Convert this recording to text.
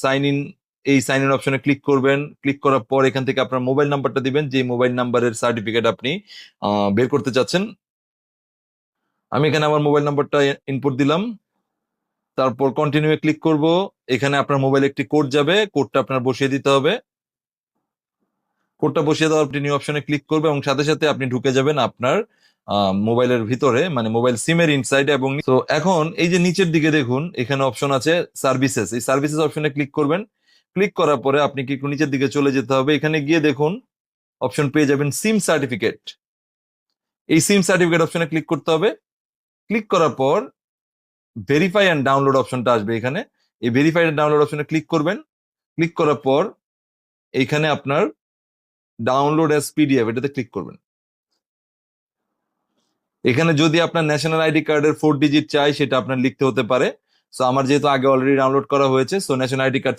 Sign in, এই sign in অপশনে click করবেন। ক্লিক করার পর এখান থেকে আপনার মোবাইল নাম্বারটা দিবেন, যে মোবাইল নাম্বারের সার্টিফিকেট আপনি বের করতে চাচ্ছেন। আমি এখানে আমার মোবাইল নাম্বারটা ইনপুট দিলাম, তারপর কন্টিনিউ এ ক্লিক করব। এখানে আপনার মোবাইলে একটি কোড যাবে, কোডটা আপনার বসিয়ে দিতে হবে। কোডটা বসিয়ে দেওয়ার নিউ অপশনে ক্লিক করবে এবং সাথে সাথে আপনি ঢুকে যাবেন আপনার মোবাইলের ভিতরে, মানে মোবাইল সিমের ইনসাইডে। এবং তো এখন এই যে নিচের দিকে দেখুন এখানে অপশন আছে সার্ভিসেস, এই সার্ভিসেস অপশনে ক্লিক করবেন। ক্লিক করার পরে আপনি কি একটু নিচের দিকে চলে যেতে হবে, এখানে গিয়ে দেখুন অপশন পেয়ে যাবেন সিম সার্টিফিকেট। এই সিম সার্টিফিকেট অপশনে ক্লিক করতে হবে। ক্লিক করার পর ভেরিফাই অ্যান্ড ডাউনলোড অপশনটা আসবে এখানে, এই ভেরিফাই অ্যান্ড ডাউনলোড অপশনে ক্লিক করবেন। ক্লিক করার পর এইখানে আপনার ডাউনলোড অ্যাজ পিডিএফ এটাতে ক্লিক করবেন। এখানে যদি আপনার ন্যাশনাল আইডি কার্ডের 4 ডিজিট চাই সেটা আপনার লিখতে হতে পারে। সো আমার যেহেতু আগে অলরেডি ডাউনলোড করা হয়েছে, সো ন্যাশনাল আইডি কার্ড